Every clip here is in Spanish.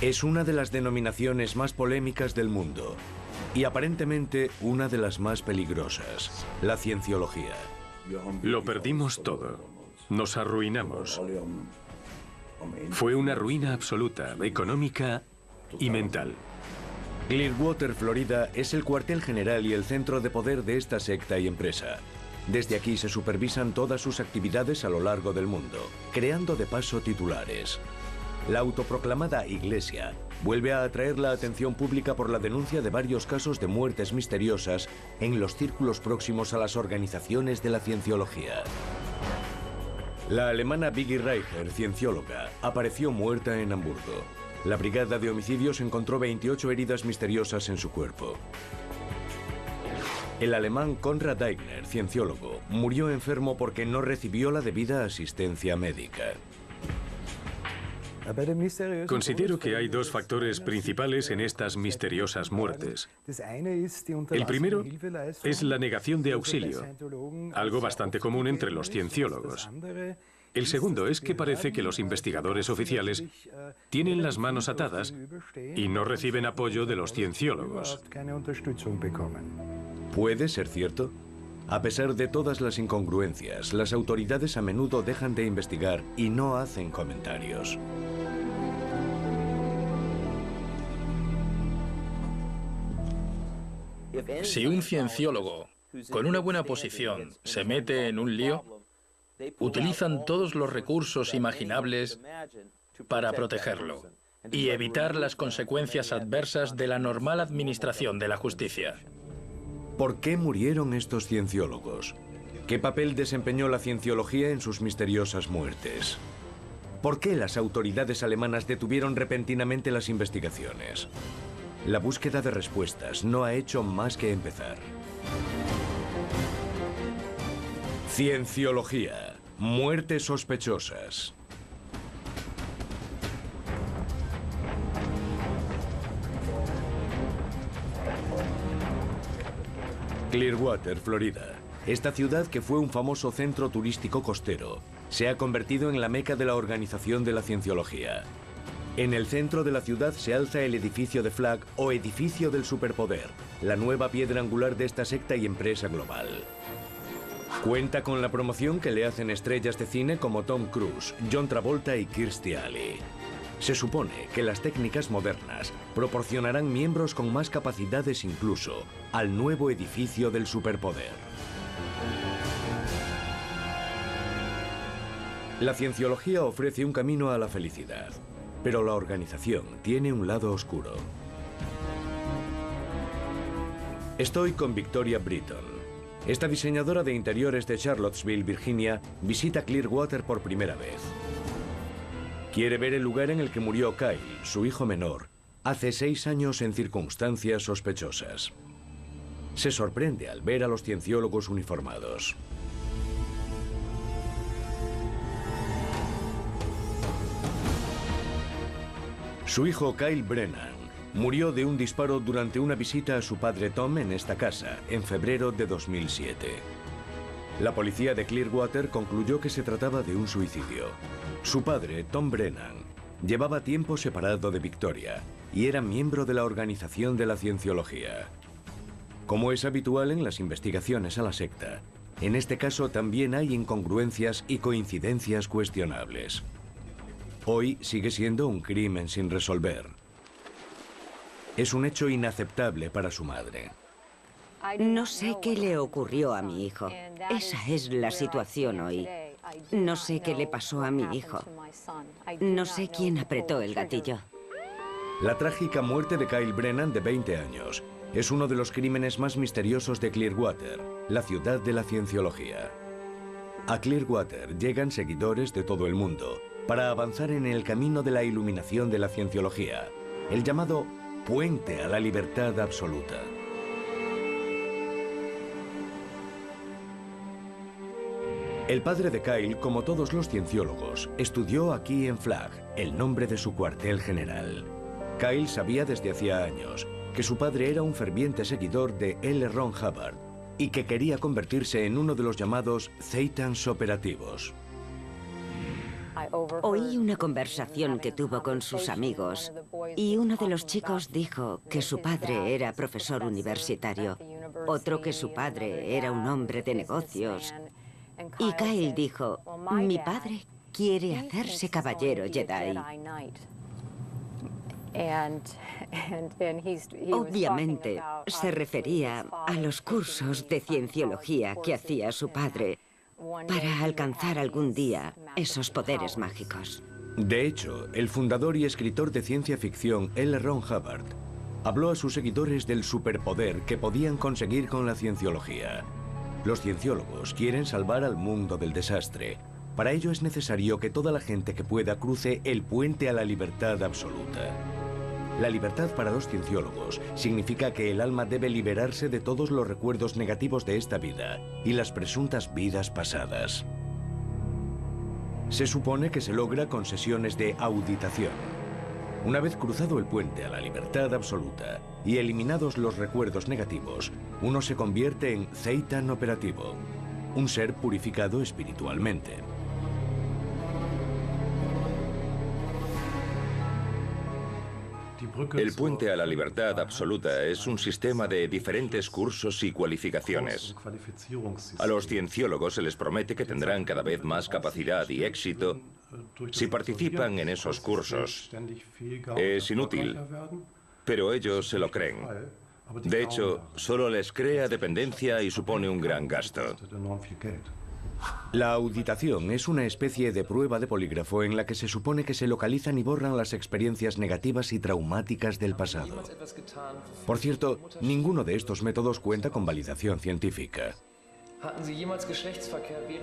Es una de las denominaciones más polémicas del mundo y aparentemente una de las más peligrosas, la cienciología. Lo perdimos todo. Nos arruinamos. Fue una ruina absoluta, económica y mental. Clearwater, Florida, es el cuartel general y el centro de poder de esta secta y empresa. Desde aquí se supervisan todas sus actividades a lo largo del mundo, creando de paso titulares. La autoproclamada Iglesia vuelve a atraer la atención pública por la denuncia de varios casos de muertes misteriosas en los círculos próximos a las organizaciones de la cienciología. La alemana Viggi Reicher, ciencióloga, apareció muerta en Hamburgo. La brigada de homicidios encontró 28 heridas misteriosas en su cuerpo. El alemán Konrad Aigner, cienciólogo, murió enfermo porque no recibió la debida asistencia médica. Considero que hay dos factores principales en estas misteriosas muertes. El primero es la negación de auxilio, algo bastante común entre los cienciólogos. El segundo es que parece que los investigadores oficiales tienen las manos atadas y no reciben apoyo de los cienciólogos. ¿Puede ser cierto? A pesar de todas las incongruencias, las autoridades a menudo dejan de investigar y no hacen comentarios. Si un cienciólogo con una buena posición se mete en un lío, utilizan todos los recursos imaginables para protegerlo y evitar las consecuencias adversas de la normal administración de la justicia. ¿Por qué murieron estos cienciólogos? ¿Qué papel desempeñó la cienciología en sus misteriosas muertes? ¿Por qué las autoridades alemanas detuvieron repentinamente las investigaciones? La búsqueda de respuestas no ha hecho más que empezar. Cienciología. Muertes sospechosas. Clearwater, Florida. Esta ciudad, que fue un famoso centro turístico costero, se ha convertido en la meca de la organización de la cienciología. En el centro de la ciudad se alza el edificio de Flagg o edificio del superpoder, la nueva piedra angular de esta secta y empresa global. Cuenta con la promoción que le hacen estrellas de cine como Tom Cruise, John Travolta y Kirstie Alley. Se supone que las técnicas modernas proporcionarán miembros con más capacidades incluso al nuevo edificio del superpoder. La cienciología ofrece un camino a la felicidad, pero la organización tiene un lado oscuro. Estoy con Victoria Britton. Esta diseñadora de interiores de Charlottesville, Virginia, visita Clearwater por primera vez. Quiere ver el lugar en el que murió Kyle, su hijo menor, hace 6 años en circunstancias sospechosas. Se sorprende al ver a los cienciólogos uniformados. Su hijo Kyle Brennan murió de un disparo durante una visita a su padre Tom en esta casa, en febrero de 2007. La policía de Clearwater concluyó que se trataba de un suicidio. Su padre, Tom Brennan, llevaba tiempo separado de Victoria y era miembro de la organización de la cienciología. Como es habitual en las investigaciones a la secta, en este caso también hay incongruencias y coincidencias cuestionables. Hoy sigue siendo un crimen sin resolver. Es un hecho inaceptable para su madre. No sé qué le ocurrió a mi hijo. Esa es la situación hoy. No sé qué le pasó a mi hijo. No sé quién apretó el gatillo. La trágica muerte de Kyle Brennan, de 20 años, es uno de los crímenes más misteriosos de Clearwater, la ciudad de la cienciología. A Clearwater llegan seguidores de todo el mundo para avanzar en el camino de la iluminación de la cienciología, el llamado puente a la libertad absoluta. El padre de Kyle, como todos los cienciólogos, estudió aquí en Flagg, el nombre de su cuartel general. Kyle sabía desde hacía años que su padre era un ferviente seguidor de L. Ron Hubbard y que quería convertirse en uno de los llamados Thetans operativos. Oí una conversación que tuvo con sus amigos y uno de los chicos dijo que su padre era profesor universitario, otro que su padre era un hombre de negocios. Y Kyle dijo, mi padre quiere hacerse caballero Jedi. Obviamente se refería a los cursos de cienciología que hacía su padre para alcanzar algún día esos poderes mágicos. De hecho, el fundador y escritor de ciencia ficción L. Ron Hubbard habló a sus seguidores del superpoder que podían conseguir con la cienciología. Los cienciólogos quieren salvar al mundo del desastre. Para ello es necesario que toda la gente que pueda cruce el puente a la libertad absoluta. La libertad para los cienciólogos significa que el alma debe liberarse de todos los recuerdos negativos de esta vida y las presuntas vidas pasadas. Se supone que se logra con sesiones de auditación. Una vez cruzado el puente a la libertad absoluta y eliminados los recuerdos negativos, uno se convierte en Zeitan operativo, un ser purificado espiritualmente. El puente a la libertad absoluta es un sistema de diferentes cursos y cualificaciones. A los cienciólogos se les promete que tendrán cada vez más capacidad y éxito si participan en esos cursos. Es inútil, pero ellos se lo creen. De hecho, solo les crea dependencia y supone un gran gasto. La auditación es una especie de prueba de polígrafo en la que se supone que se localizan y borran las experiencias negativas y traumáticas del pasado. Por cierto, ninguno de estos métodos cuenta con validación científica.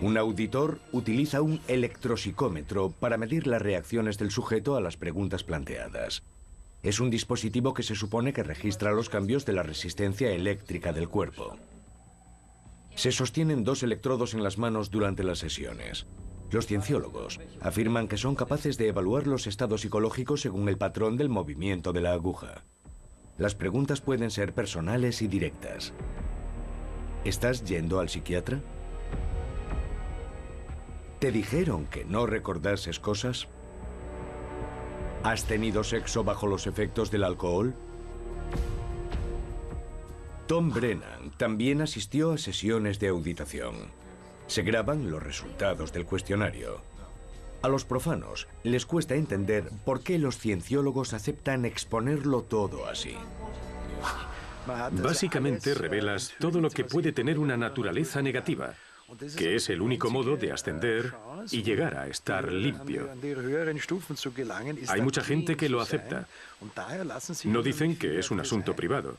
Un auditor utiliza un electropsicómetro para medir las reacciones del sujeto a las preguntas planteadas. Es un dispositivo que se supone que registra los cambios de la resistencia eléctrica del cuerpo. Se sostienen dos electrodos en las manos durante las sesiones. Los cienciólogos afirman que son capaces de evaluar los estados psicológicos según el patrón del movimiento de la aguja. Las preguntas pueden ser personales y directas. ¿Estás yendo al psiquiatra? ¿Te dijeron que no recordases cosas? ¿Has tenido sexo bajo los efectos del alcohol? Tom Brennan también asistió a sesiones de auditación. Se graban los resultados del cuestionario. A los profanos les cuesta entender por qué los cienciólogos aceptan exponerlo todo así. Básicamente revelas todo lo que puede tener una naturaleza negativa, que es el único modo de ascender y llegar a estar limpio. Hay mucha gente que lo acepta. No dicen que es un asunto privado,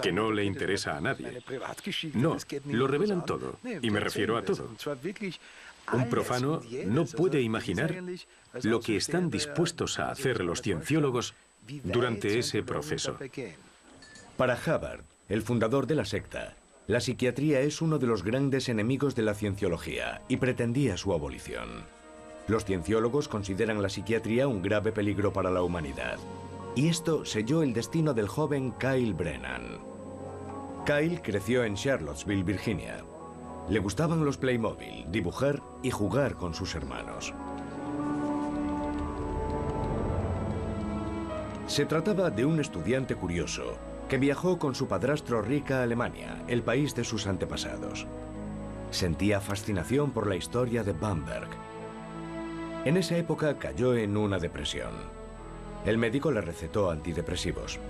que no le interesa a nadie. No, lo revelan todo, y me refiero a todo. Un profano no puede imaginar lo que están dispuestos a hacer los cienciólogos durante ese proceso. Para Hubbard, el fundador de la secta, la psiquiatría es uno de los grandes enemigos de la cienciología y pretendía su abolición. Los cienciólogos consideran la psiquiatría un grave peligro para la humanidad. Y esto selló el destino del joven Kyle Brennan. Kyle creció en Charlottesville, Virginia. Le gustaban los Playmobil, dibujar y jugar con sus hermanos. Se trataba de un estudiante curioso que viajó con su padrastro Rick a Alemania, el país de sus antepasados. Sentía fascinación por la historia de Bamberg. En esa época cayó en una depresión. El médico le recetó antidepresivos.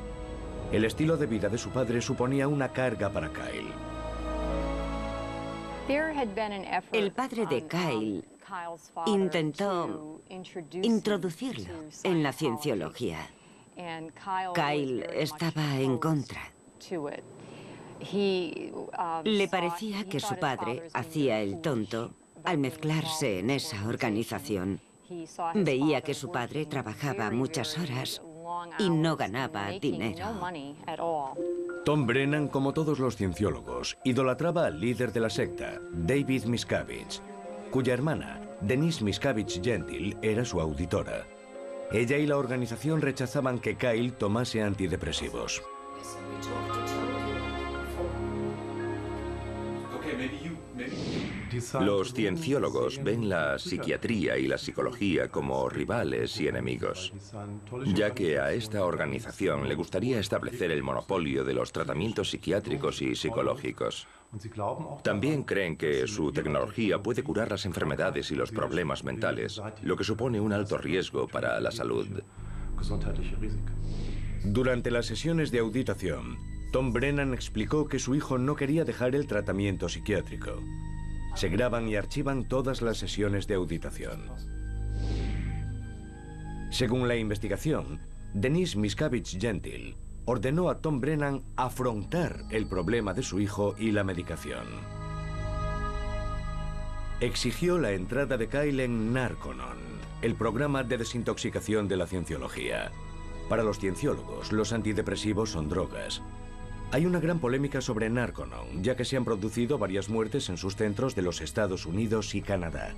El estilo de vida de su padre suponía una carga para Kyle. El padre de Kyle intentó introducirlo en la cienciología. Kyle estaba en contra. Le parecía que su padre hacía el tonto al mezclarse en esa organización. Veía que su padre trabajaba muchas horas y no ganaba dinero. Tom Brennan, como todos los cienciólogos, idolatraba al líder de la secta, David Miscavige, cuya hermana, Denise Miscavige Gentil, era su auditora. Ella y la organización rechazaban que Kyle tomase antidepresivos. Los cienciólogos ven la psiquiatría y la psicología como rivales y enemigos, ya que a esta organización le gustaría establecer el monopolio de los tratamientos psiquiátricos y psicológicos. También creen que su tecnología puede curar las enfermedades y los problemas mentales, lo que supone un alto riesgo para la salud. Durante las sesiones de auditación, Tom Brennan explicó que su hijo no quería dejar el tratamiento psiquiátrico. Se graban y archivan todas las sesiones de auditación. Según la investigación, Denise Miscavige Gentil ordenó a Tom Brennan afrontar el problema de su hijo y la medicación. Exigió la entrada de Kyle en Narconon, el programa de desintoxicación de la cienciología. Para los cienciólogos, los antidepresivos son drogas. Hay una gran polémica sobre Narconon, ya que se han producido varias muertes en sus centros de los Estados Unidos y Canadá.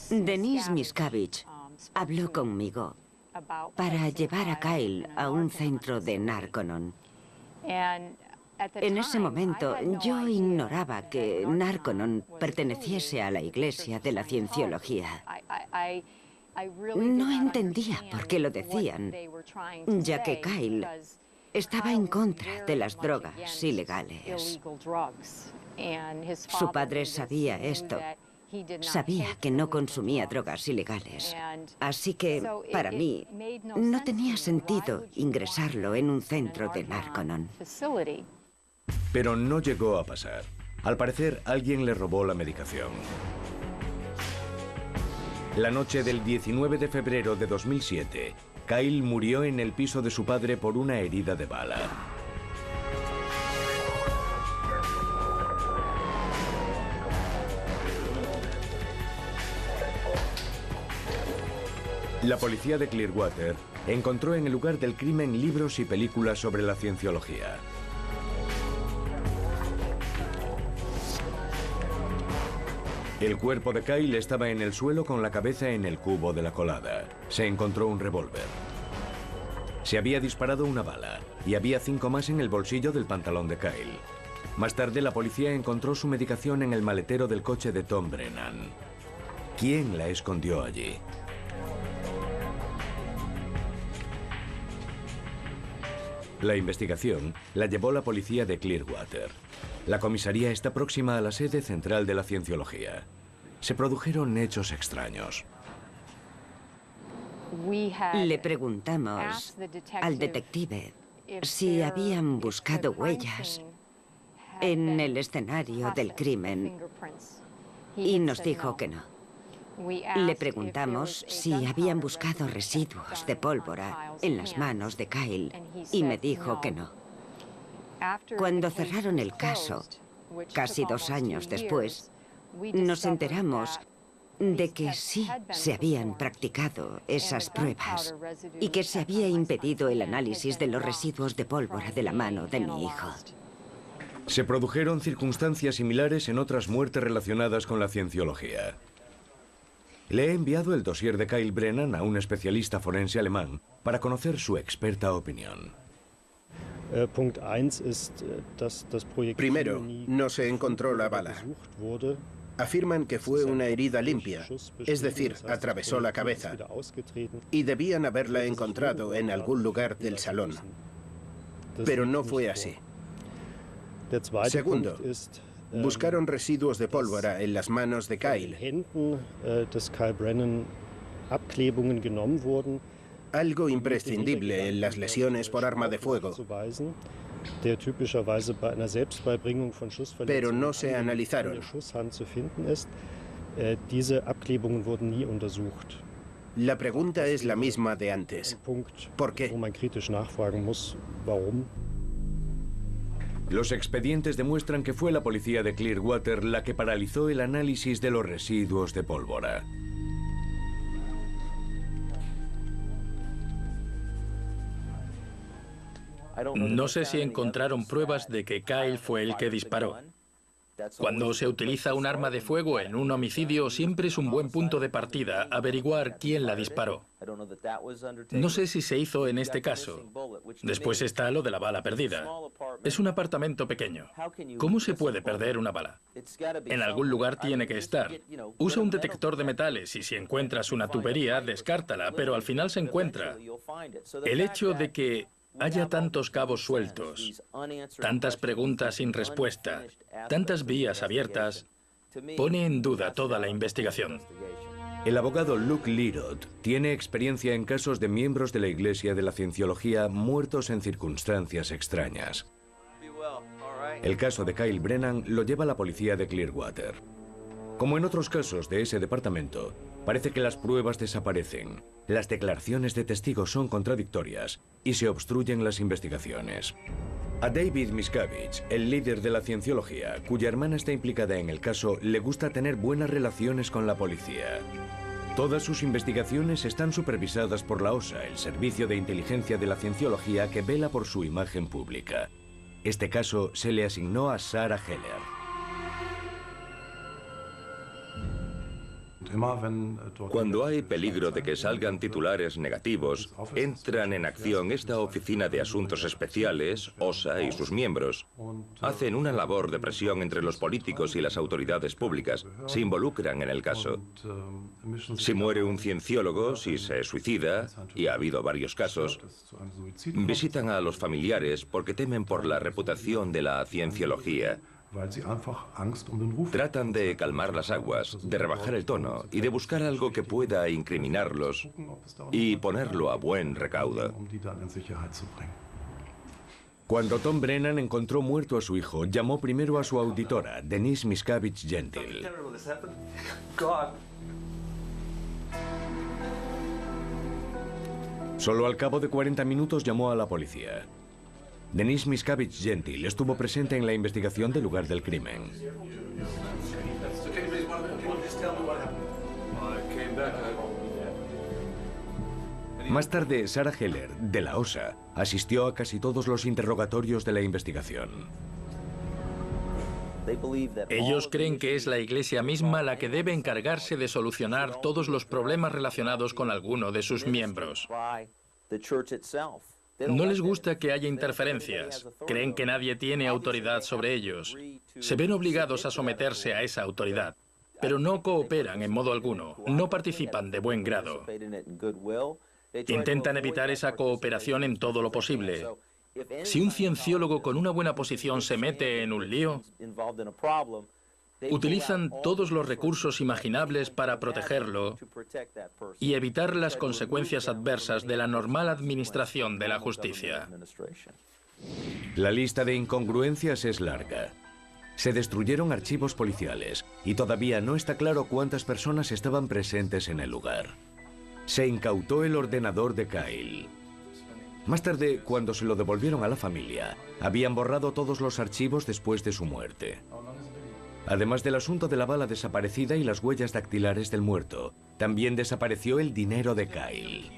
Denise Miscavige habló conmigo para llevar a Kyle a un centro de Narconon. En ese momento yo ignoraba que Narconon perteneciese a la Iglesia de la Cienciología. No entendía por qué lo decían, ya que Kyle estaba en contra de las drogas ilegales. Su padre sabía esto. Sabía que no consumía drogas ilegales. Así que, para mí, no tenía sentido ingresarlo en un centro de Narconon. Pero no llegó a pasar. Al parecer, alguien le robó la medicación. La noche del 19 de febrero de 2007, Kyle murió en el piso de su padre por una herida de bala. La policía de Clearwater encontró en el lugar del crimen libros y películas sobre la cienciología. El cuerpo de Kyle estaba en el suelo con la cabeza en el cubo de la colada. Se encontró un revólver. Se había disparado una bala y había 5 más en el bolsillo del pantalón de Kyle. Más tarde, la policía encontró su medicación en el maletero del coche de Tom Brennan. ¿Quién la escondió allí? La investigación la llevó la policía de Clearwater. La comisaría está próxima a la sede central de la cienciología. Se produjeron hechos extraños. Le preguntamos al detective si habían buscado huellas en el escenario del crimen y nos dijo que no. Le preguntamos si habían buscado residuos de pólvora en las manos de Kyle y me dijo que no. Cuando cerraron el caso, casi 2 años después, nos enteramos de que sí se habían practicado esas pruebas y que se había impedido el análisis de los residuos de pólvora de la mano de mi hijo. Se produjeron circunstancias similares en otras muertes relacionadas con la cienciología. Le he enviado el dossier de Kyle Brennan a un especialista forense alemán para conocer su experta opinión. Primero, no se encontró la bala. Afirman que fue una herida limpia, es decir, atravesó la cabeza, y debían haberla encontrado en algún lugar del salón. Pero no fue así. Segundo, buscaron residuos de pólvora en las manos de Kyle. Algo imprescindible en las lesiones por arma de fuego. Pero no se analizaron. La pregunta es la misma de antes. ¿Por qué? Los expedientes demuestran que fue la policía de Clearwater la que paralizó el análisis de los residuos de pólvora. No sé si encontraron pruebas de que Kyle fue el que disparó. Cuando se utiliza un arma de fuego en un homicidio, siempre es un buen punto de partida averiguar quién la disparó. No sé si se hizo en este caso. Después está lo de la bala perdida. Es un apartamento pequeño. ¿Cómo se puede perder una bala? En algún lugar tiene que estar. Usa un detector de metales y si encuentras una tubería, descártala, pero al final se encuentra. El hecho de que haya tantos cabos sueltos, tantas preguntas sin respuesta, tantas vías abiertas, pone en duda toda la investigación. El abogado Luke Lirot tiene experiencia en casos de miembros de la Iglesia de la Cienciología muertos en circunstancias extrañas. El caso de Kyle Brennan lo lleva la policía de Clearwater. Como en otros casos de ese departamento, parece que las pruebas desaparecen, las declaraciones de testigos son contradictorias y se obstruyen las investigaciones. A David Miscavige, el líder de la cienciología, cuya hermana está implicada en el caso, le gusta tener buenas relaciones con la policía. Todas sus investigaciones están supervisadas por la OSA, el Servicio de Inteligencia de la Cienciología que vela por su imagen pública. Este caso se le asignó a Sarah Heller. Cuando hay peligro de que salgan titulares negativos, entran en acción esta Oficina de Asuntos Especiales, OSA y sus miembros. Hacen una labor de presión entre los políticos y las autoridades públicas. Se involucran en el caso. Si muere un cienciólogo, si se suicida, y ha habido varios casos, visitan a los familiares porque temen por la reputación de la cienciología. Tratan de calmar las aguas, de rebajar el tono y de buscar algo que pueda incriminarlos y ponerlo a buen recaudo. Cuando Tom Brennan encontró muerto a su hijo, llamó primero a su auditora, Denise Miscavige Gentil. Solo al cabo de 40 minutos llamó a la policía. Denise Miscavige Gentil estuvo presente en la investigación del lugar del crimen. Más tarde, Sarah Heller, de la OSA, asistió a casi todos los interrogatorios de la investigación. Ellos creen que es la Iglesia misma la que debe encargarse de solucionar todos los problemas relacionados con alguno de sus miembros. No les gusta que haya interferencias. Creen que nadie tiene autoridad sobre ellos. Se ven obligados a someterse a esa autoridad, pero no cooperan en modo alguno. No participan de buen grado. Intentan evitar esa cooperación en todo lo posible. Si un cienciólogo con una buena posición se mete en un lío, utilizan todos los recursos imaginables para protegerlo y evitar las consecuencias adversas de la normal administración de la justicia. La lista de incongruencias es larga. Se destruyeron archivos policiales y todavía no está claro cuántas personas estaban presentes en el lugar. Se incautó el ordenador de Kyle. Más tarde, cuando se lo devolvieron a la familia, habían borrado todos los archivos después de su muerte. Además del asunto de la bala desaparecida y las huellas dactilares del muerto, también desapareció el dinero de Kyle.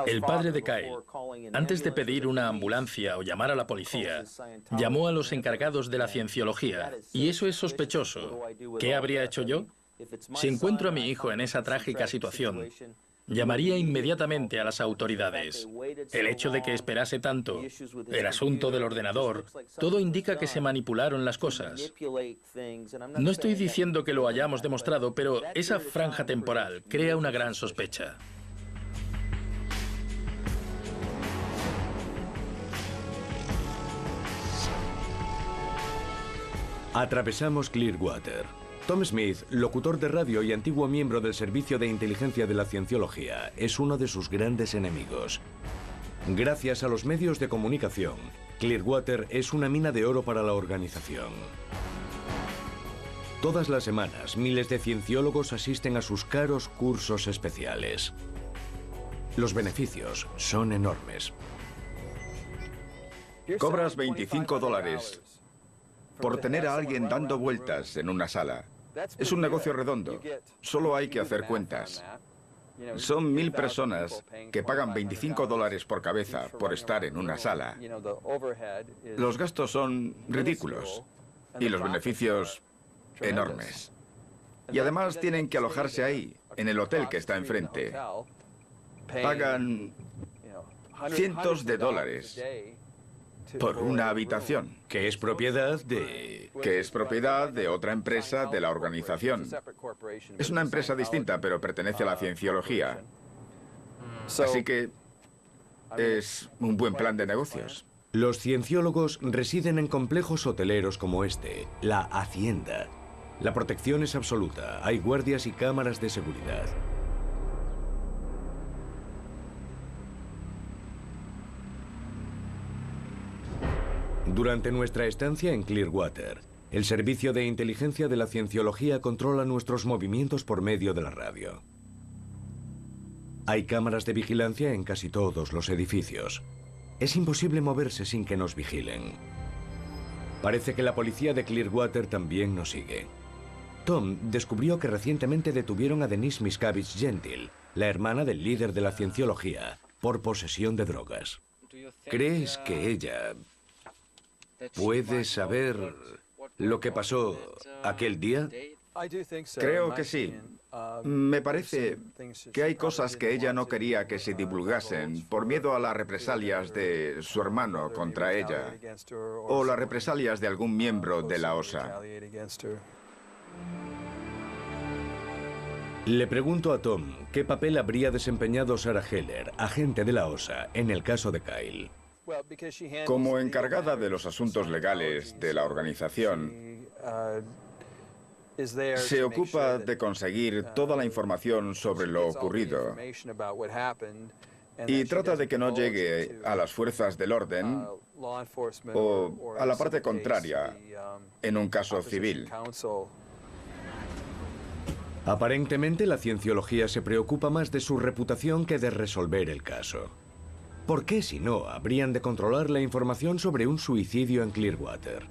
El padre de Kyle, antes de pedir una ambulancia o llamar a la policía, llamó a los encargados de la cienciología, y eso es sospechoso. ¿Qué habría hecho yo? Si encuentro a mi hijo en esa trágica situación, llamaría inmediatamente a las autoridades. El hecho de que esperase tanto, el asunto del ordenador, todo indica que se manipularon las cosas. No estoy diciendo que lo hayamos demostrado, pero esa franja temporal crea una gran sospecha. Atravesamos Clearwater. Tom Smith, locutor de radio y antiguo miembro del Servicio de Inteligencia de la Cienciología, es uno de sus grandes enemigos. Gracias a los medios de comunicación, Clearwater es una mina de oro para la organización. Todas las semanas, miles de cienciólogos asisten a sus caros cursos especiales. Los beneficios son enormes. Cobras $25 por tener a alguien dando vueltas en una sala. Es un negocio redondo. Solo hay que hacer cuentas. Son 1000 personas que pagan $25 por cabeza por estar en una sala. Los gastos son ridículos y los beneficios enormes. Y además tienen que alojarse ahí, en el hotel que está enfrente. Pagan cientos de dólares por una habitación. Que es propiedad de... Que es propiedad de otra empresa de la organización. Es una empresa distinta, pero pertenece a la cienciología. Así que es un buen plan de negocios. Los cienciólogos residen en complejos hoteleros como este, la Hacienda. La protección es absoluta, hay guardias y cámaras de seguridad. Durante nuestra estancia en Clearwater, el servicio de inteligencia de la cienciología controla nuestros movimientos por medio de la radio. Hay cámaras de vigilancia en casi todos los edificios. Es imposible moverse sin que nos vigilen. Parece que la policía de Clearwater también nos sigue. Tom descubrió que recientemente detuvieron a Denise Miscavige Gentil, la hermana del líder de la cienciología, por posesión de drogas. ¿Crees que ella puede saber lo que pasó aquel día? Creo que sí. Me parece que hay cosas que ella no quería que se divulgasen por miedo a las represalias de su hermano contra ella o las represalias de algún miembro de la OSA. Le pregunto a Tom qué papel habría desempeñado Sarah Heller, agente de la OSA, en el caso de Kyle. Como encargada de los asuntos legales de la organización, se ocupa de conseguir toda la información sobre lo ocurrido y trata de que no llegue a las fuerzas del orden o a la parte contraria en un caso civil. Aparentemente, la cienciología se preocupa más de su reputación que de resolver el caso. ¿Por qué, si no, habrían de controlar la información sobre un suicidio en Clearwater?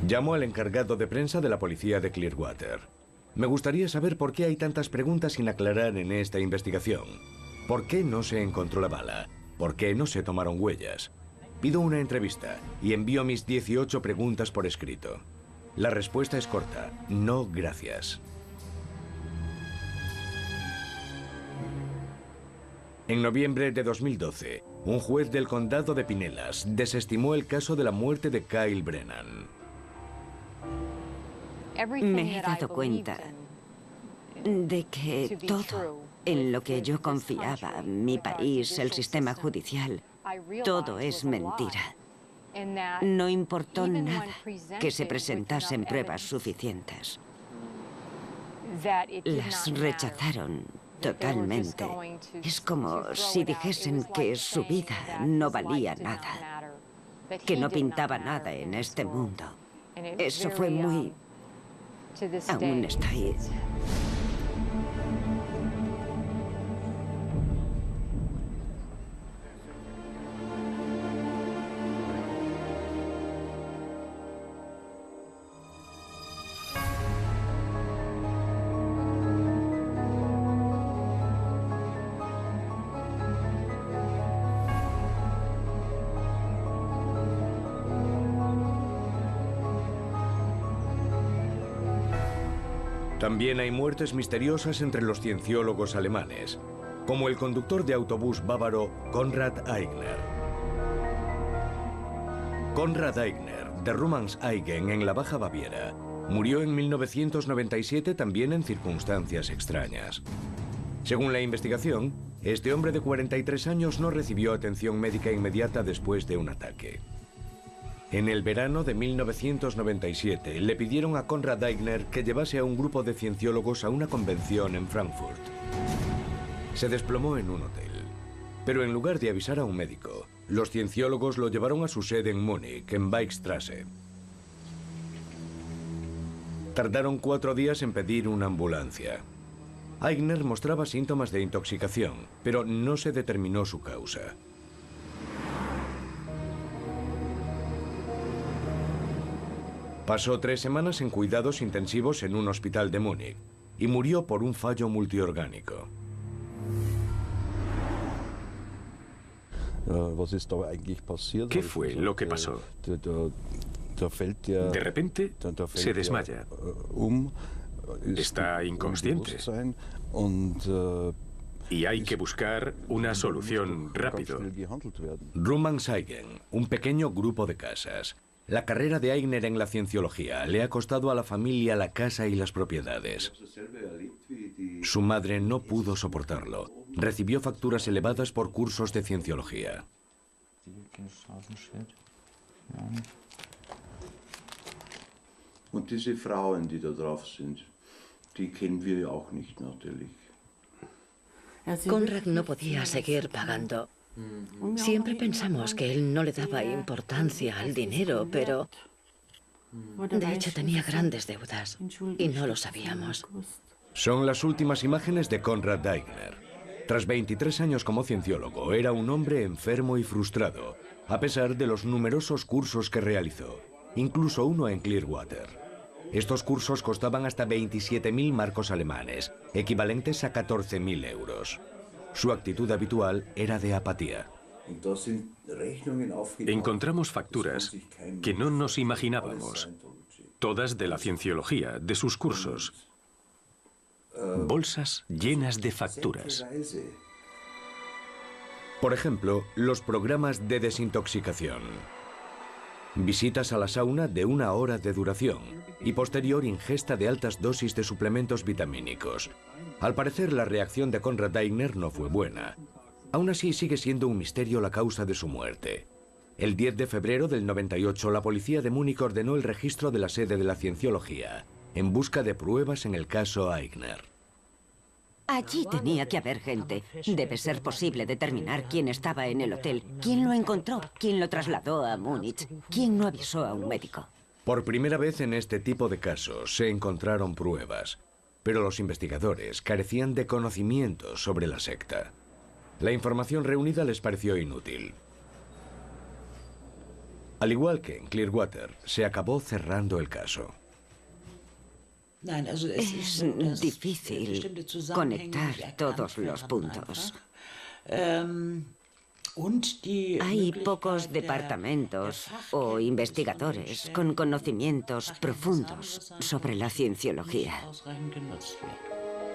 Llamo al encargado de prensa de la policía de Clearwater. Me gustaría saber por qué hay tantas preguntas sin aclarar en esta investigación. ¿Por qué no se encontró la bala? ¿Por qué no se tomaron huellas? Pido una entrevista y envío mis 18 preguntas por escrito. La respuesta es corta: no, gracias. En noviembre de 2012, un juez del condado de Pinellas desestimó el caso de la muerte de Kyle Brennan. Me he dado cuenta de que todo en lo que yo confiaba, mi país, el sistema judicial, todo es mentira. No importó nada que se presentasen pruebas suficientes. Las rechazaron totalmente. Es como si dijesen que su vida no valía nada, que no pintaba nada en este mundo. Eso fue muy... Aún estoy... También hay muertes misteriosas entre los cienciólogos alemanes, como el conductor de autobús bávaro Konrad Aigner. Konrad Aigner, de Rummenigge, en la Baja Baviera, murió en 1997 también en circunstancias extrañas. Según la investigación, este hombre de 43 años no recibió atención médica inmediata después de un ataque. En el verano de 1997 le pidieron a Konrad Aigner que llevase a un grupo de cienciólogos a una convención en Frankfurt. Se desplomó en un hotel, pero en lugar de avisar a un médico, los cienciólogos lo llevaron a su sede en Múnich, en Weichstraße. Tardaron 4 días en pedir una ambulancia. Aigner mostraba síntomas de intoxicación, pero no se determinó su causa. Pasó 3 semanas en cuidados intensivos en un hospital de Múnich. y murió por un fallo multiorgánico. ¿Qué fue lo que pasó? De repente se desmaya. Está inconsciente. Y hay que buscar una solución rápido. Rummenseigen, un pequeño grupo de casas. La carrera de Aigner en la cienciología le ha costado a la familia la casa y las propiedades. Su madre no pudo soportarlo. Recibió facturas elevadas por cursos de cienciología. Und diese Frauen, die da drauf sind, die kennen wir ja auch nicht natürlich. Konrad no podía seguir pagando. Siempre pensamos que él no le daba importancia al dinero, pero de hecho tenía grandes deudas y no lo sabíamos. Son las últimas imágenes de Konrad Aigner. Tras 23 años como cienciólogo, era un hombre enfermo y frustrado, a pesar de los numerosos cursos que realizó, incluso uno en Clearwater. Estos cursos costaban hasta 27.000 marcos alemanes, equivalentes a 14.000 euros. Su actitud habitual era de apatía. Encontramos facturas que no nos imaginábamos, todas de la cienciología, de sus cursos. Bolsas llenas de facturas. Por ejemplo, los programas de desintoxicación. Visitas a la sauna de 1 hora de duración y posterior ingesta de altas dosis de suplementos vitamínicos. Al parecer, la reacción de Konrad Aigner no fue buena. Aún así, sigue siendo un misterio la causa de su muerte. El 10 de febrero del 98, la policía de Múnich ordenó el registro de la sede de la cienciología, en busca de pruebas en el caso Aigner. Allí tenía que haber gente. Debe ser posible determinar quién estaba en el hotel, quién lo encontró, quién lo trasladó a Múnich, quién no avisó a un médico. Por primera vez en este tipo de casos se encontraron pruebas, pero los investigadores carecían de conocimientos sobre la secta. La información reunida les pareció inútil. Al igual que en Clearwater, se acabó cerrando el caso. Es difícil conectar todos los puntos. Hay pocos departamentos o investigadores con conocimientos profundos sobre la cienciología.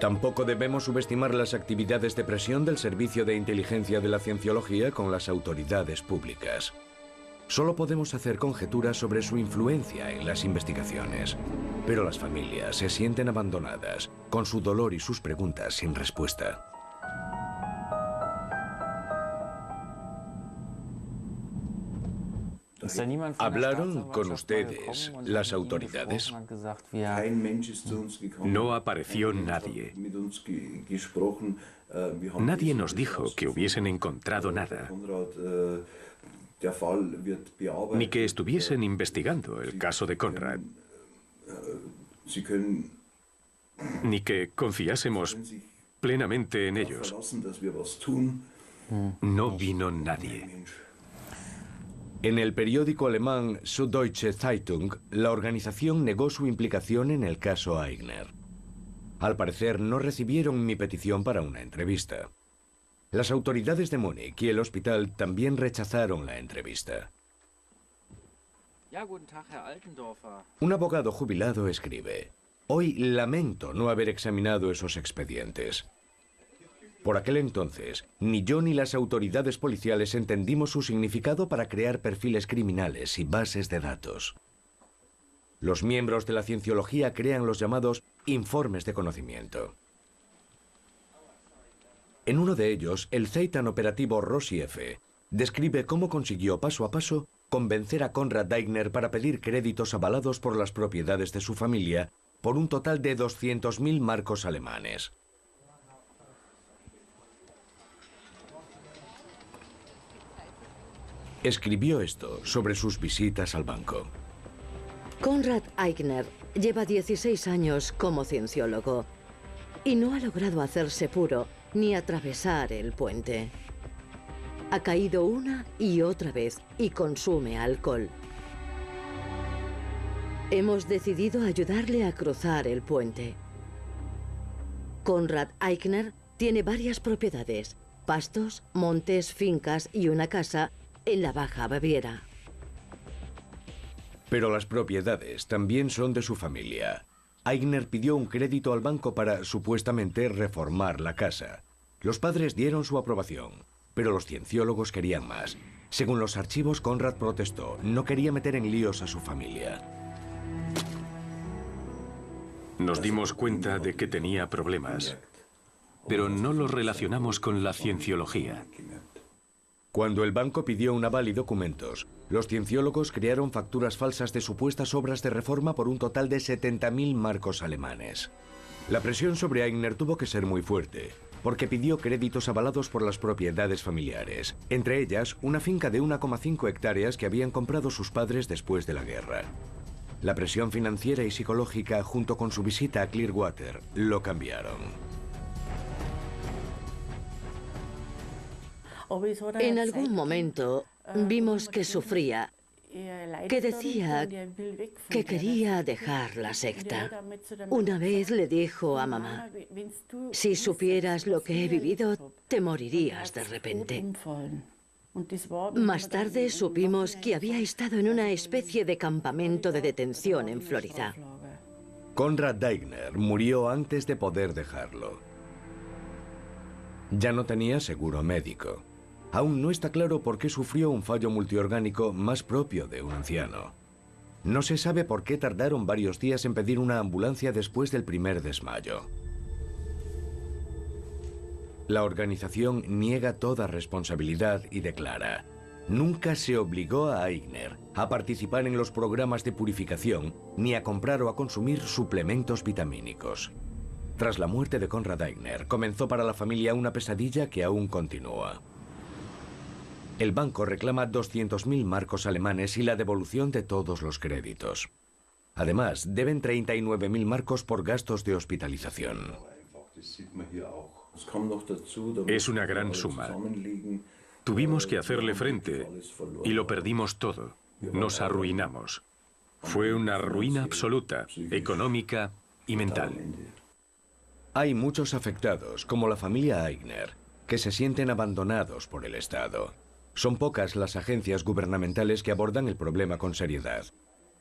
Tampoco debemos subestimar las actividades de presión del Servicio de Inteligencia de la Cienciología con las autoridades públicas. Solo podemos hacer conjeturas sobre su influencia en las investigaciones. Pero las familias se sienten abandonadas, con su dolor y sus preguntas sin respuesta. ¿Hablaron con ustedes las autoridades? No apareció nadie. Nadie nos dijo que hubiesen encontrado nada, ni que estuviesen investigando el caso de Konrad, ni que confiásemos plenamente en ellos. No vino nadie. En el periódico alemán Süddeutsche Zeitung, la organización negó su implicación en el caso Aigner. Al parecer, no recibieron mi petición para una entrevista. Las autoridades de Múnich y el hospital también rechazaron la entrevista. Un abogado jubilado escribe: «Hoy lamento no haber examinado esos expedientes. Por aquel entonces, ni yo ni las autoridades policiales entendimos su significado para crear perfiles criminales y bases de datos. Los miembros de la cienciología crean los llamados informes de conocimiento. En uno de ellos, el Zeitan operativo Rossi F. describe cómo consiguió paso a paso convencer a Konrad Aigner para pedir créditos avalados por las propiedades de su familia por un total de 200.000 marcos alemanes. Escribió esto sobre sus visitas al banco. Konrad Aigner lleva 16 años como cienciólogo y no ha logrado hacerse puro ni atravesar el puente. Ha caído una y otra vez y consume alcohol. Hemos decidido ayudarle a cruzar el puente. Konrad Aigner tiene varias propiedades: pastos, montes, fincas y una casa en la Baja Baviera. Pero las propiedades también son de su familia. Aigner pidió un crédito al banco para, supuestamente, reformar la casa. Los padres dieron su aprobación, pero los cienciólogos querían más. Según los archivos, Konrad protestó. No quería meter en líos a su familia. Nos dimos cuenta de que tenía problemas, pero no los relacionamos con la cienciología. Cuando el banco pidió un aval y documentos, los cienciólogos crearon facturas falsas de supuestas obras de reforma por un total de 70.000 marcos alemanes. La presión sobre Aigner tuvo que ser muy fuerte, porque pidió créditos avalados por las propiedades familiares, entre ellas una finca de 1,5 hectáreas que habían comprado sus padres después de la guerra. La presión financiera y psicológica, junto con su visita a Clearwater, lo cambiaron. En algún momento vimos que sufría, que decía que quería dejar la secta. Una vez le dijo a mamá: si supieras lo que he vivido, te morirías de repente. Más tarde supimos que había estado en una especie de campamento de detención en Florida. Konrad Aigner murió antes de poder dejarlo. Ya no tenía seguro médico. Aún no está claro por qué sufrió un fallo multiorgánico más propio de un anciano. No se sabe por qué tardaron varios días en pedir una ambulancia después del primer desmayo. La organización niega toda responsabilidad y declara: nunca se obligó a Aigner a participar en los programas de purificación ni a comprar o a consumir suplementos vitamínicos. Tras la muerte de Konrad Aigner, comenzó para la familia una pesadilla que aún continúa. El banco reclama 200.000 marcos alemanes y la devolución de todos los créditos. Además, deben 39.000 marcos por gastos de hospitalización. Es una gran suma. Tuvimos que hacerle frente y lo perdimos todo. Nos arruinamos. Fue una ruina absoluta, económica y mental. Hay muchos afectados, como la familia Aigner, que se sienten abandonados por el Estado. Son pocas las agencias gubernamentales que abordan el problema con seriedad.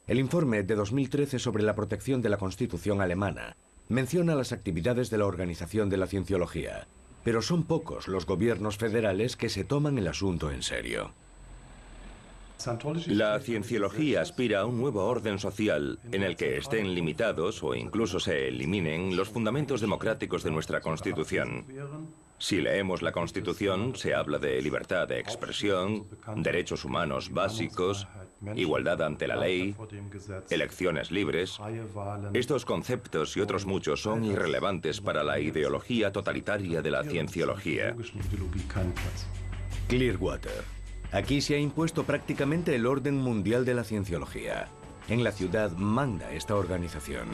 El informe de 2013 sobre la protección de la Constitución alemana menciona las actividades de la Organización de la Cienciología, pero son pocos los gobiernos federales que se toman el asunto en serio. La cienciología aspira a un nuevo orden social en el que estén limitados o incluso se eliminen los fundamentos democráticos de nuestra Constitución. Si leemos la Constitución, se habla de libertad de expresión, derechos humanos básicos, igualdad ante la ley, elecciones libres. Estos conceptos y otros muchos son irrelevantes para la ideología totalitaria de la cienciología. Clearwater. Aquí se ha impuesto prácticamente el orden mundial de la cienciología. En la ciudad manda esta organización.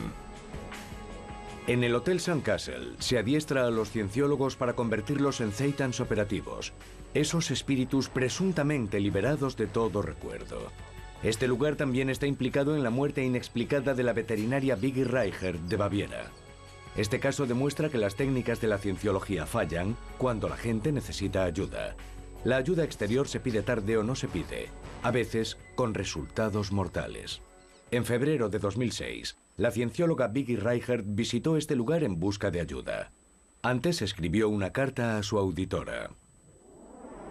En el Hotel Sandcastle se adiestra a los cienciólogos para convertirlos en Zeitans operativos, esos espíritus presuntamente liberados de todo recuerdo. Este lugar también está implicado en la muerte inexplicada de la veterinaria Vicky Reichert de Baviera. Este caso demuestra que las técnicas de la cienciología fallan cuando la gente necesita ayuda. La ayuda exterior se pide tarde o no se pide, a veces con resultados mortales. En febrero de 2006, la ciencióloga Vicky Reichert visitó este lugar en busca de ayuda. Antes escribió una carta a su auditora.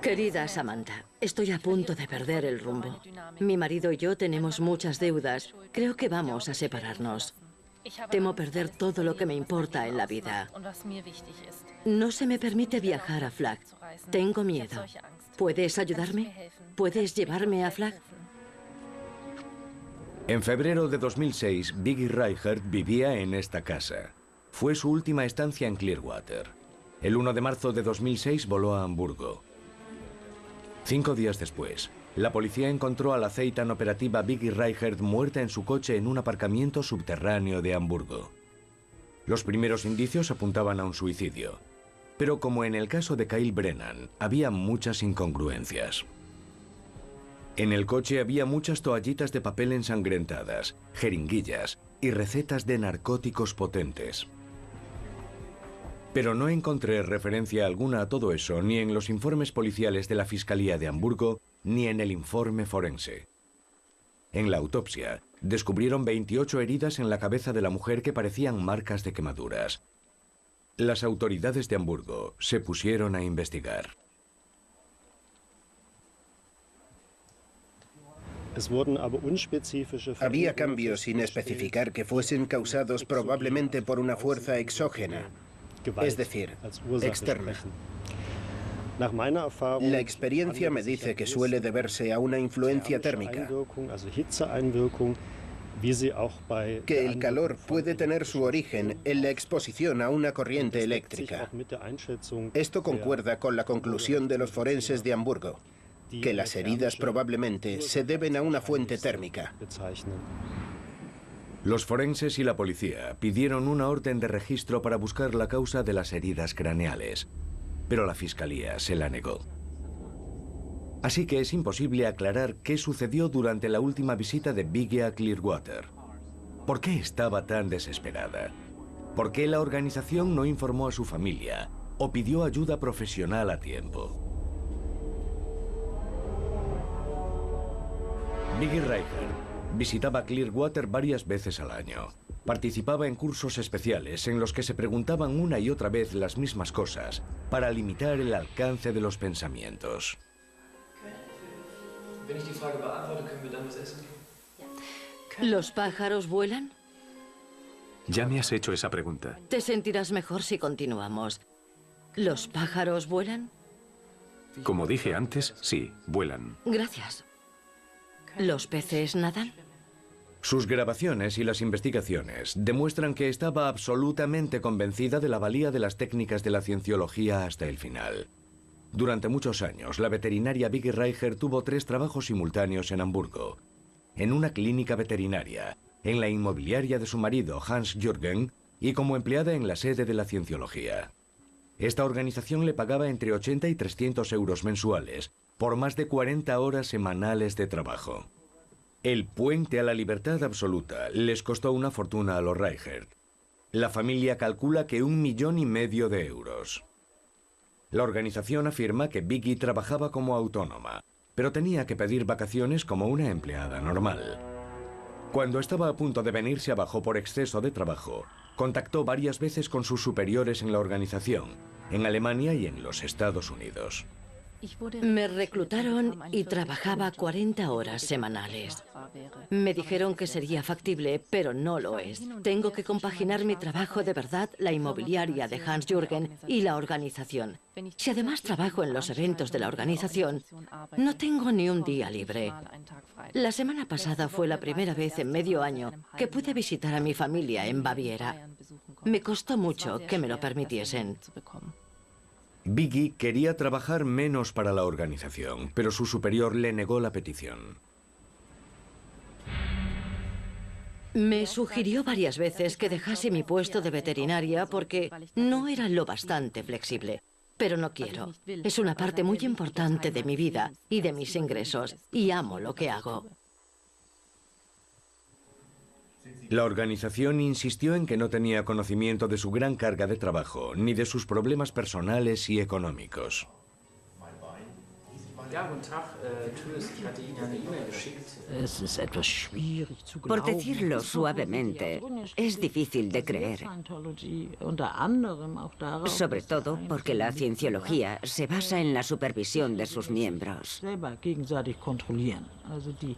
Querida Samantha, estoy a punto de perder el rumbo. Mi marido y yo tenemos muchas deudas. Creo que vamos a separarnos. Temo perder todo lo que me importa en la vida. No se me permite viajar a Flag. Tengo miedo. ¿Puedes ayudarme? ¿Puedes llevarme a Flag? En febrero de 2006, Vicky Reichert vivía en esta casa. Fue su última estancia en Clearwater. El 1 de marzo de 2006 voló a Hamburgo. 5 días después, la policía encontró a la Zeitan operativa Vicky Reichert muerta en su coche en un aparcamiento subterráneo de Hamburgo. Los primeros indicios apuntaban a un suicidio, pero como en el caso de Kyle Brennan, había muchas incongruencias. En el coche había muchas toallitas de papel ensangrentadas, jeringuillas y recetas de narcóticos potentes. Pero no encontré referencia alguna a todo eso ni en los informes policiales de la Fiscalía de Hamburgo ni en el informe forense. En la autopsia, descubrieron 28 heridas en la cabeza de la mujer que parecían marcas de quemaduras. Las autoridades de Hamburgo se pusieron a investigar. Había cambios sin especificar que fuesen causados probablemente por una fuerza exógena, es decir, externa. La experiencia me dice que suele deberse a una influencia térmica, que el calor puede tener su origen en la exposición a una corriente eléctrica. Esto concuerda con la conclusión de los forenses de Hamburgo, que las heridas probablemente se deben a una fuente térmica. Los forenses y la policía pidieron una orden de registro para buscar la causa de las heridas craneales, pero la fiscalía se la negó. Así que es imposible aclarar qué sucedió durante la última visita de Biggie a Clearwater. ¿Por qué estaba tan desesperada? ¿Por qué la organización no informó a su familia o pidió ayuda profesional a tiempo? Biggie Reichert visitaba Clearwater varias veces al año. Participaba en cursos especiales en los que se preguntaban una y otra vez las mismas cosas para limitar el alcance de los pensamientos. ¿Los pájaros vuelan? Ya me has hecho esa pregunta. Te sentirás mejor si continuamos. ¿Los pájaros vuelan? Como dije antes, sí, vuelan. Gracias. ¿Los peces nadan? Sus grabaciones y las investigaciones demuestran que estaba absolutamente convencida de la valía de las técnicas de la cienciología hasta el final. Durante muchos años, la veterinaria Biggie Reichert tuvo 3 trabajos simultáneos en Hamburgo. En una clínica veterinaria, en la inmobiliaria de su marido Hans Jürgen y como empleada en la sede de la cienciología. Esta organización le pagaba entre 80 y 300 euros mensuales por más de 40 horas semanales de trabajo. El puente a la libertad absoluta les costó una fortuna a los Reichert. La familia calcula que 1,5 millones de euros. La organización afirma que Biggie trabajaba como autónoma, pero tenía que pedir vacaciones como una empleada normal. Cuando estaba a punto de venirse abajo por exceso de trabajo, contactó varias veces con sus superiores en la organización, en Alemania y en los Estados Unidos. Me reclutaron y trabajaba 40 horas semanales. Me dijeron que sería factible, pero no lo es. Tengo que compaginar mi trabajo de verdad, la inmobiliaria de Hans Jürgen y la organización. Si además trabajo en los eventos de la organización, no tengo ni un día libre. La semana pasada fue la primera vez en medio año que pude visitar a mi familia en Baviera. Me costó mucho que me lo permitiesen. Biggie quería trabajar menos para la organización, pero su superior le negó la petición. Me sugirió varias veces que dejase mi puesto de veterinaria porque no era lo bastante flexible. Pero no quiero. Es una parte muy importante de mi vida y de mis ingresos, y amo lo que hago. La organización insistió en que no tenía conocimiento de su gran carga de trabajo, ni de sus problemas personales y económicos. Por decirlo suavemente, es difícil de creer. Sobre todo porque la cienciología se basa en la supervisión de sus miembros.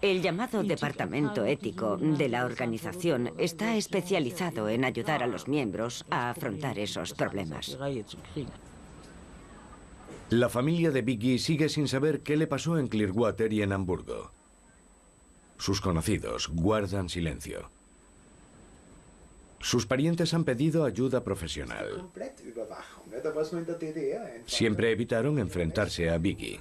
El llamado departamento ético de la organización está especializado en ayudar a los miembros a afrontar esos problemas. La familia de Biggie sigue sin saber qué le pasó en Clearwater y en Hamburgo. Sus conocidos guardan silencio. Sus parientes han pedido ayuda profesional. Siempre evitaron enfrentarse a Biggie.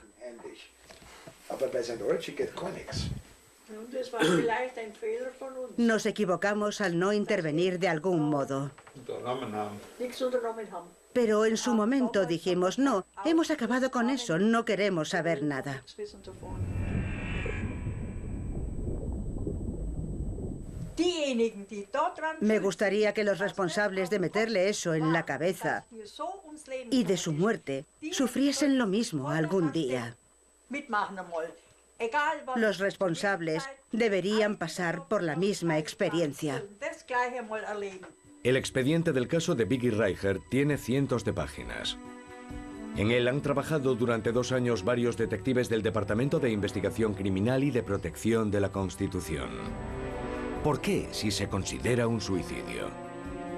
Nos equivocamos al no intervenir de algún modo. Pero en su momento dijimos, no, hemos acabado con eso, no queremos saber nada. Me gustaría que los responsables de meterle eso en la cabeza y de su muerte sufriesen lo mismo algún día. Los responsables deberían pasar por la misma experiencia. El expediente del caso de Vicky Reicher tiene cientos de páginas. En él han trabajado durante 2 años varios detectives del Departamento de Investigación Criminal y de Protección de la Constitución. ¿Por qué si se considera un suicidio?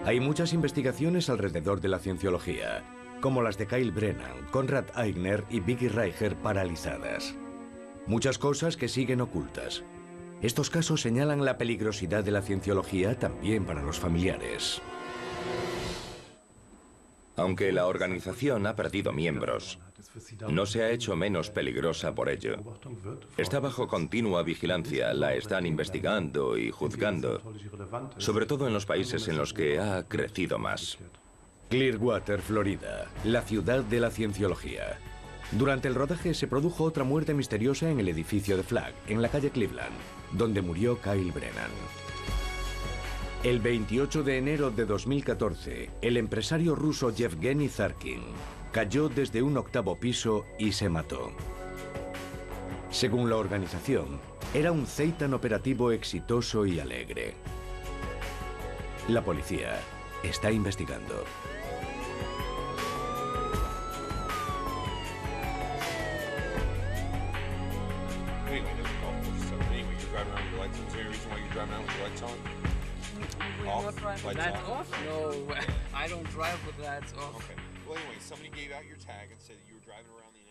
Hay muchas investigaciones alrededor de la cienciología, como las de Kyle Brennan, Konrad Aigner y Vicky Reicher paralizadas. Muchas cosas que siguen ocultas. Estos casos señalan la peligrosidad de la cienciología también para los familiares. Aunque la organización ha perdido miembros, no se ha hecho menos peligrosa por ello. Está bajo continua vigilancia, la están investigando y juzgando, sobre todo en los países en los que ha crecido más. Clearwater, Florida, la ciudad de la cienciología. Durante el rodaje se produjo otra muerte misteriosa en el edificio de Flagg, en la calle Cleveland, donde murió Kyle Brennan. El 28 de enero de 2014, el empresario ruso Yevgeny Zarkin cayó desde un 8º piso y se mató. Según la organización, era un Zeitan operativo exitoso y alegre. La policía está investigando. Lights off? No, I don't drive with lights off. Okay. Well, anyway, somebody gave out your tag and said you were driving around the